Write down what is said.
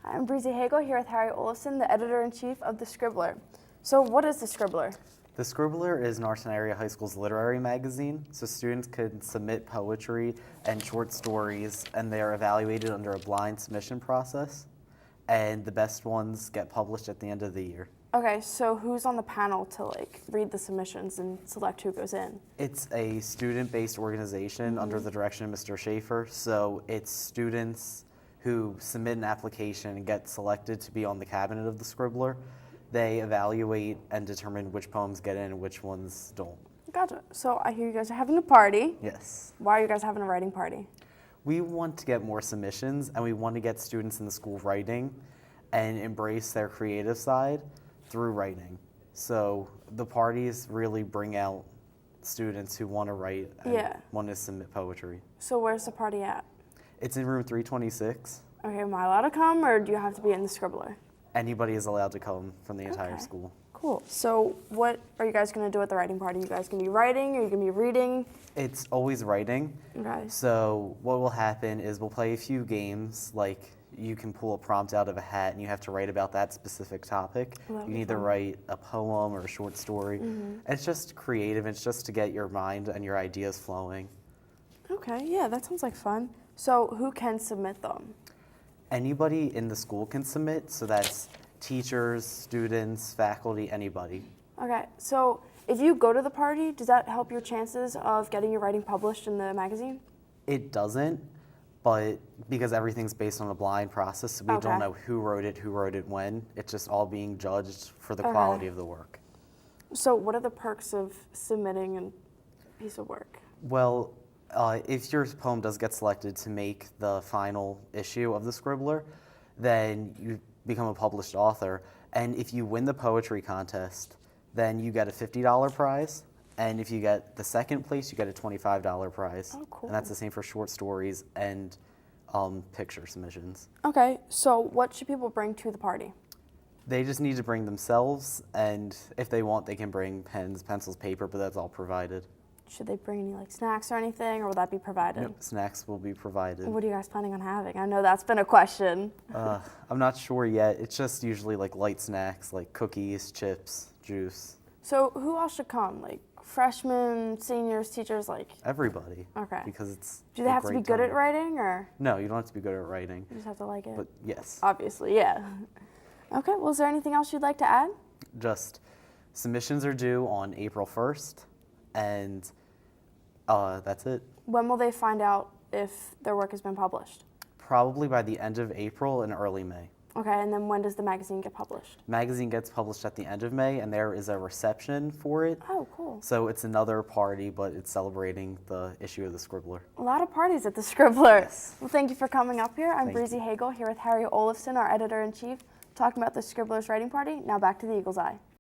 I'm Breezy Hagel here with Harry Olafson, the editor-in-chief of the Scribbler. So what is the Scribbler? The Scribbler is Norton Area High School's literary magazine, so students can submit poetry and short stories, and they are evaluated under a blind submission process, and the best ones get published at the end of the year. Okay, so who's on the panel to read the submissions and select who goes in? It's a student-based organization under the direction of Mr. Schaefer, so it's students who submit an application and get selected to be on the cabinet of the Scribbler. They evaluate and determine which poems get in and which ones don't. Gotcha. So I hear you guys are having a party. Yes. Why are you guys having a writing party? We want to get more submissions, and we want to get students in the school writing and embrace their creative side through writing. So the parties really bring out students who want to write and want to submit poetry. So where's the party at? It's in room 326. Okay, am I allowed to come, or do you have to be in the Scribbler? Anybody is allowed to come from the entire school. Cool. So what are you guys going to do at the writing party? You guys going to be writing? Are you going to be reading? It's always writing. Okay. So what will happen is we'll play a few games, like you can pull a prompt out of a hat and you have to write about that specific topic. You can either write a poem or a short story. And it's just creative. It's just to get your mind and your ideas flowing. Okay, yeah, that sounds like fun. So who can submit them? Anybody in the school can submit, so that's teachers, students, faculty, anybody. Okay, so if you go to the party, does that help your chances of getting your writing published in the magazine? It doesn't, but because everything's based on a blind process, so we don't know who wrote it when. It's just all being judged for the quality of the work. So what are the perks of submitting a piece of work? Well, if your poem does get selected to make the final issue of the Scribbler, then you become a published author. And if you win the poetry contest, then you get a $50 prize. And if you get the second place, you get a $25 prize. Oh, cool. And that's the same for short stories and picture submissions. Okay, so what should people bring to the party? They just need to bring themselves, and if they want, they can bring pens, pencils, paper, but that's all provided. Should they bring any snacks or anything, or will that be provided? Yep, snacks will be provided. What are you guys planning on having? I know that's been a question. I'm not sure yet. It's just usually light snacks, like cookies, chips, juice. So who else should come? Freshmen, seniors, teachers, Everybody. Okay. Because it's Do they have to be good at writing, or? No, you don't have to be good at writing. You just have to like it? But yes. Obviously, yeah. Okay, well, is there anything else you'd like to add? Just submissions are due on April 1st, and that's it. When will they find out if their work has been published? Probably by the end of April and early May. Okay, and then when does the magazine get published? Magazine gets published at the end of May, and there is a reception for it. Oh, cool. So it's another party, but it's celebrating the issue of the Scribbler. A lot of parties at the Scribbler. Yes. Well, thank you for coming up here. I'm Thank Breezy Hagel here with Harry Olafson, our editor-in-chief, talking about the Scribbler's writing party. Now back to the Eagle's Eye.